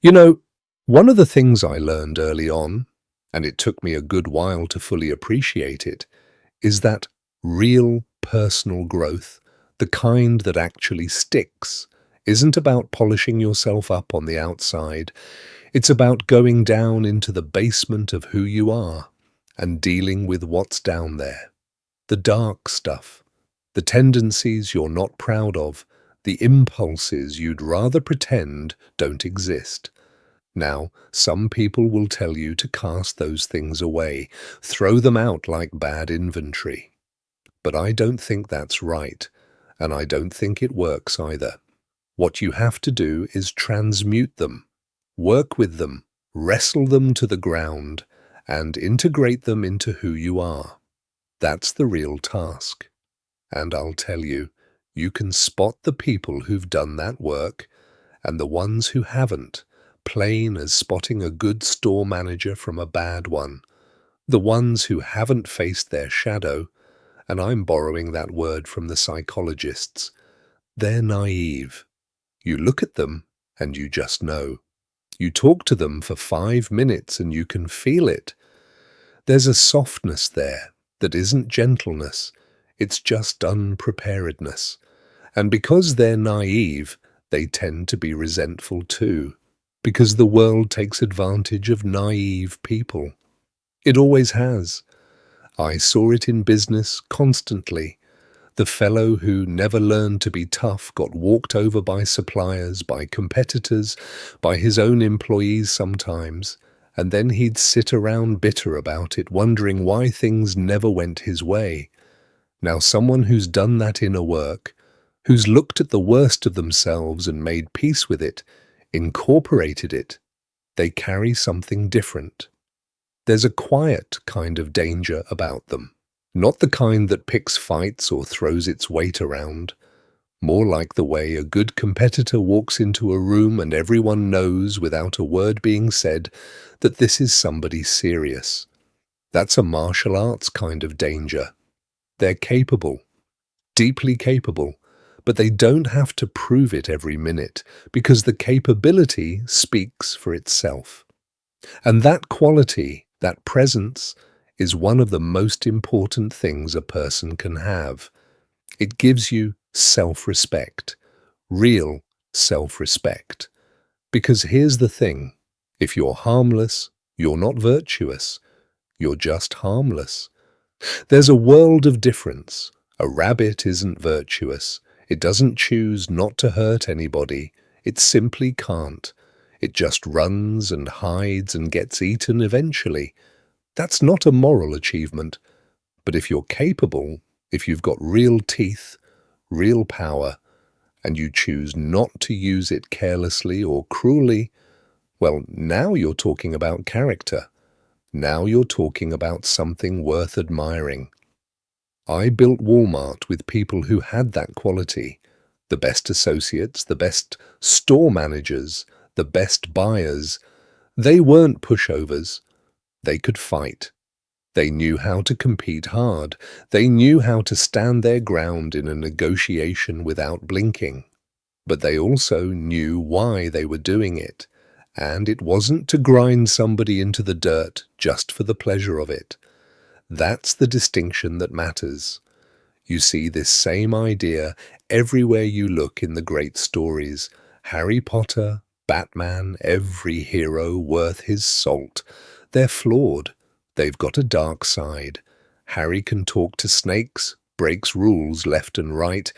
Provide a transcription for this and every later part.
You know, one of the things I learned early on, and it took me a good while to fully appreciate it, is that real personal growth, the kind that actually sticks, isn't about polishing yourself up on the outside. It's about going down into the basement of who you are and dealing with what's down there. The dark stuff, the tendencies you're not proud of, the impulses you'd rather pretend don't exist. Now, some people will tell you to cast those things away, throw them out like bad inventory. But I don't think that's right, and I don't think it works either. What you have to do is transmute them, work with them, wrestle them to the ground, and integrate them into who you are. That's the real task. And I'll tell you, you can spot the people who've done that work and the ones who haven't, plain as spotting a good store manager from a bad one. The ones who haven't faced their shadow, and I'm borrowing that word from the psychologists, they're naive. You look at them and you just know. You talk to them for 5 minutes and you can feel it. There's a softness there that isn't gentleness, it's just unpreparedness. And because they're naive, they tend to be resentful too, because the world takes advantage of naive people. It always has. I saw it in business constantly. The fellow who never learned to be tough got walked over by suppliers, by competitors, by his own employees sometimes, and then he'd sit around bitter about it, wondering why things never went his way. Now, someone who's done that inner work, who's looked at the worst of themselves and made peace with it, incorporated it, they carry something different. There's a quiet kind of danger about them, not the kind that picks fights or throws its weight around, more like the way a good competitor walks into a room and everyone knows without a word being said that this is somebody serious. That's a martial arts kind of danger. They're capable, deeply capable, but they don't have to prove it every minute because the capability speaks for itself. And that quality, that presence, is one of the most important things a person can have. It gives you self-respect, real self-respect. Because here's the thing, if you're harmless, you're not virtuous, you're just harmless. There's a world of difference. A rabbit isn't virtuous. It doesn't choose not to hurt anybody. It simply can't. It just runs and hides and gets eaten eventually. That's not a moral achievement. But if you're capable, if you've got real teeth, real power, and you choose not to use it carelessly or cruelly, well, now you're talking about character. Now you're talking about something worth admiring. I built Walmart with people who had that quality. The best associates, the best store managers, the best buyers. They weren't pushovers. They could fight. They knew how to compete hard. They knew how to stand their ground in a negotiation without blinking. But they also knew why they were doing it. And it wasn't to grind somebody into the dirt just for the pleasure of it. That's the distinction that matters. You see this same idea everywhere you look in the great stories. Harry Potter, Batman, every hero worth his salt. They're flawed. They've got a dark side. Harry can talk to snakes, breaks rules left and right,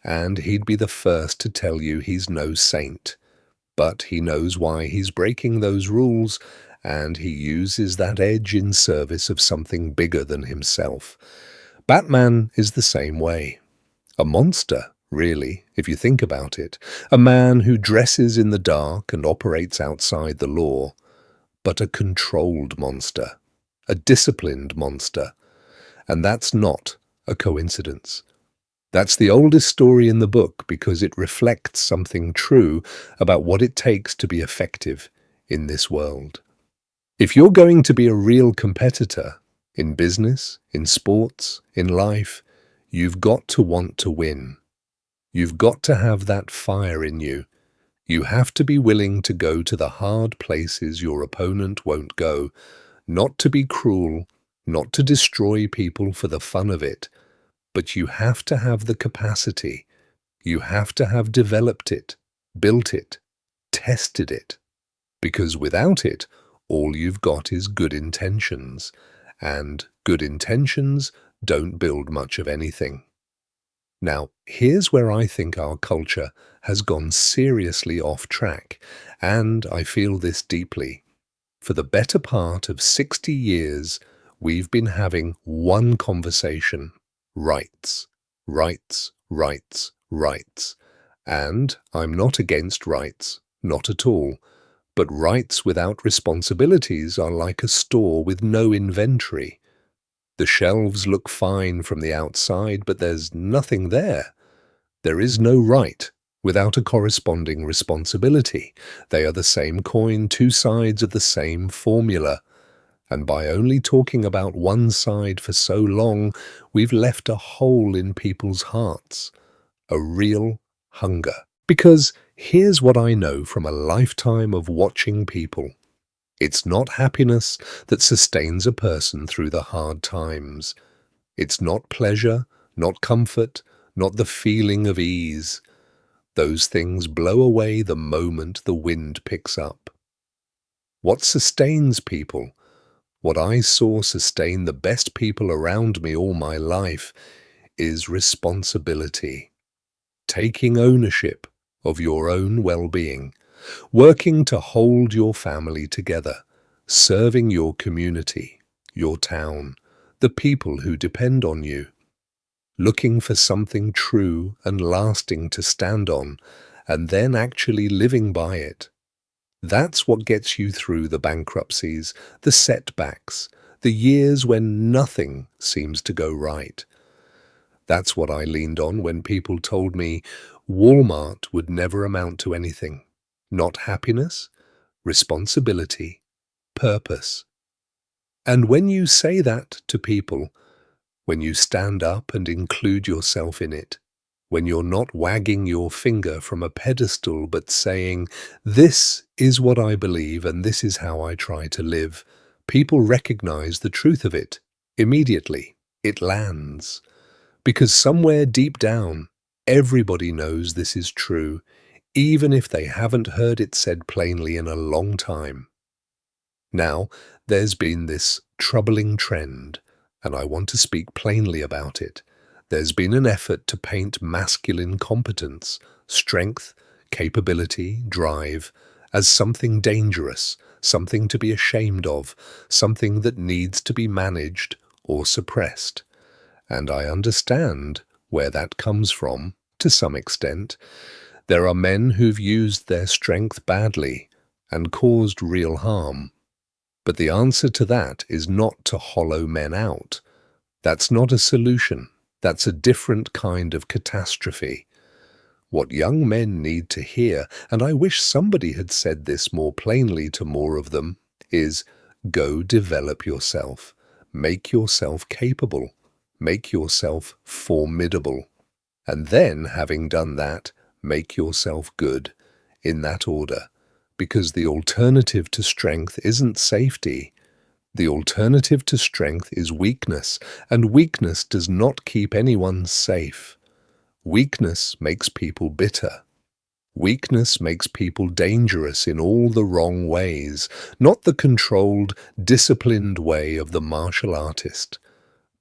and he'd be the first to tell you he's no saint. But he knows why he's breaking those rules, and he uses that edge in service of something bigger than himself. Batman is the same way. A monster, really, if you think about it. A man who dresses in the dark and operates outside the law. But a controlled monster. A disciplined monster. And that's not a coincidence. That's the oldest story in the book because it reflects something true about what it takes to be effective in this world. If you're going to be a real competitor in business, in sports, in life, you've got to want to win. You've got to have that fire in you. You have to be willing to go to the hard places your opponent won't go, not to be cruel, not to destroy people for the fun of it, but you have to have the capacity. You have to have developed it, built it, tested it, because without it, all you've got is good intentions, and good intentions don't build much of anything. Now, here's where I think our culture has gone seriously off track, and I feel this deeply. For the better part of 60 years, we've been having one conversation: rights, rights, rights, rights. And I'm not against rights, not at all. But rights without responsibilities are like a store with no inventory. The shelves look fine from the outside, but there's nothing there. There is no right without a corresponding responsibility. They are the same coin, two sides of the same formula. And by only talking about one side for so long, we've left a hole in people's hearts, a real hunger. Because here's what I know from a lifetime of watching people. It's not happiness that sustains a person through the hard times. It's not pleasure, not comfort, not the feeling of ease. Those things blow away the moment the wind picks up. What sustains people, what I saw sustain the best people around me all my life, is responsibility. Taking ownership of your own well-being, working to hold your family together, serving your community, your town, the people who depend on you, looking for something true and lasting to stand on, and then actually living by it. That's what gets you through the bankruptcies, the setbacks, the years when nothing seems to go right. That's what I leaned on when people told me Walmart would never amount to anything. Not happiness, responsibility, purpose. And when you say that to people, when you stand up and include yourself in it, when you're not wagging your finger from a pedestal but saying, "This is what I believe and this is how I try to live," people recognize the truth of it immediately. It lands. Because somewhere deep down, everybody knows this is true, even if they haven't heard it said plainly in a long time. Now, there's been this troubling trend, and I want to speak plainly about it. There's been an effort to paint masculine competence, strength, capability, drive, as something dangerous, something to be ashamed of, something that needs to be managed or suppressed. And I understand where that comes from, to some extent. There are men who've used their strength badly and caused real harm. But the answer to that is not to hollow men out. That's not a solution. That's a different kind of catastrophe. What young men need to hear, and I wish somebody had said this more plainly to more of them, is go develop yourself. Make yourself capable. Make yourself formidable. And then, having done that, make yourself good, in that order. Because the alternative to strength isn't safety. The alternative to strength is weakness, and weakness does not keep anyone safe. Weakness makes people bitter. Weakness makes people dangerous in all the wrong ways, not the controlled, disciplined way of the martial artist,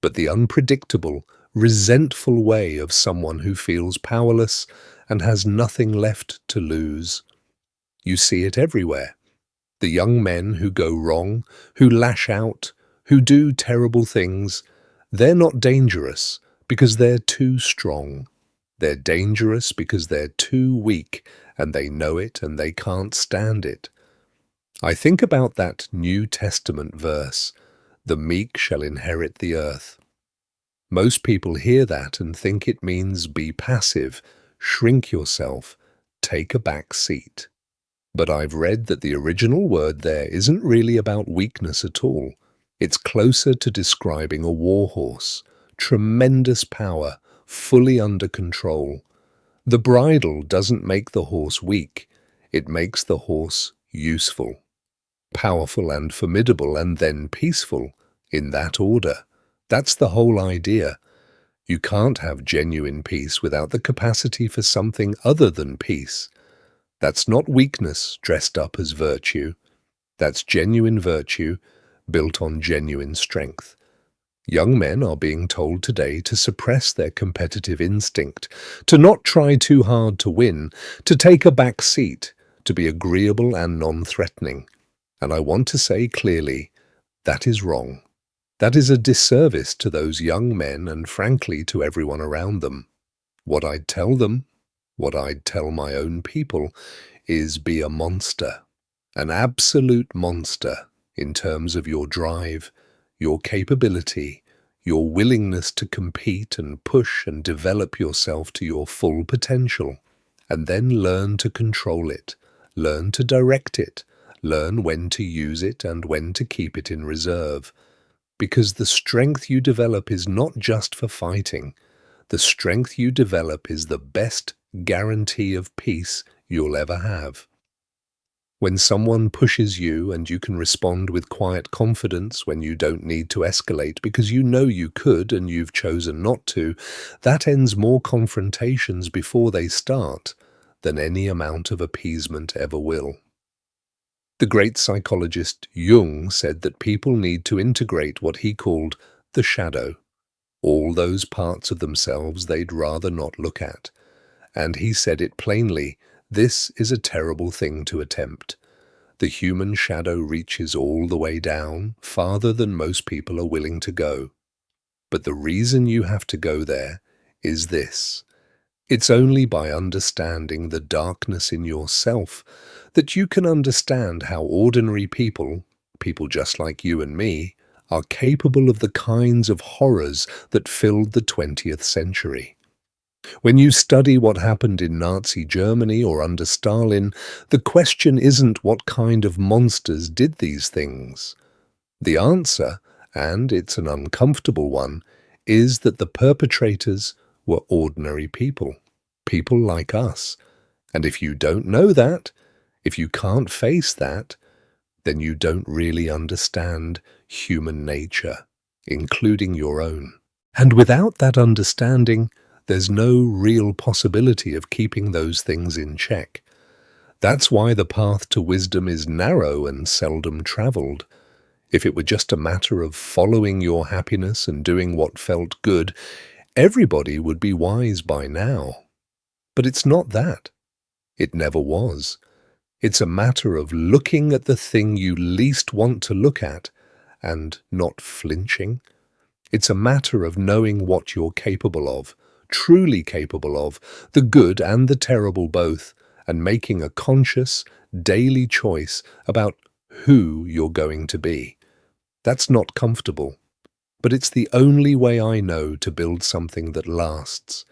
but the unpredictable, resentful way of someone who feels powerless and has nothing left to lose. You see it everywhere. The young men who go wrong, who lash out, who do terrible things, they're not dangerous because they're too strong. They're dangerous because they're too weak, and they know it and they can't stand it. I think about that New Testament verse, "The meek shall inherit the earth." Most people hear that and think it means be passive, shrink yourself, take a back seat. But I've read that the original word there isn't really about weakness at all. It's closer to describing a warhorse, tremendous power, fully under control. The bridle doesn't make the horse weak. It makes the horse useful, powerful and formidable, and then peaceful, in that order. That's the whole idea. You can't have genuine peace without the capacity for something other than peace. That's not weakness dressed up as virtue. That's genuine virtue built on genuine strength. Young men are being told today to suppress their competitive instinct, to not try too hard to win, to take a back seat, to be agreeable and non-threatening. And I want to say clearly, that is wrong. That is a disservice to those young men and, frankly, to everyone around them. What I'd tell them, what I'd tell my own people, is be a monster, an absolute monster in terms of your drive, your capability, your willingness to compete and push and develop yourself to your full potential, and then learn to control it, learn to direct it, learn when to use it and when to keep it in reserve. Because the strength you develop is not just for fighting. The strength you develop is the best guarantee of peace you'll ever have. When someone pushes you and you can respond with quiet confidence when you don't need to escalate because you know you could and you've chosen not to, that ends more confrontations before they start than any amount of appeasement ever will. The great psychologist Jung said that people need to integrate what he called the shadow, all those parts of themselves they'd rather not look at. And he said it plainly, this is a terrible thing to attempt. The human shadow reaches all the way down, farther than most people are willing to go. But the reason you have to go there is this. It's only by understanding the darkness in yourself that you can understand how ordinary people, people just like you and me, are capable of the kinds of horrors that filled the 20th century. When you study what happened in Nazi Germany or under Stalin, the question isn't what kind of monsters did these things. The answer, and it's an uncomfortable one, is that the perpetrators were ordinary people, people like us. And if you don't know that, if you can't face that, then you don't really understand human nature, including your own. And without that understanding, there's no real possibility of keeping those things in check. That's why the path to wisdom is narrow and seldom traveled. If it were just a matter of following your happiness and doing what felt good, everybody would be wise by now. But it's not that. It never was. It's a matter of looking at the thing you least want to look at and not flinching. It's a matter of knowing what you're capable of, truly capable of, the good and the terrible both, and making a conscious, daily choice about who you're going to be. That's not comfortable, but it's the only way I know to build something that lasts,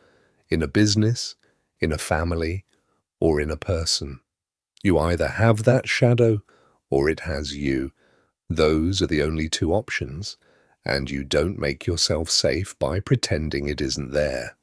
in a business, in a family, or in a person. You either have that shadow, or it has you. Those are the only two options, and you don't make yourself safe by pretending it isn't there.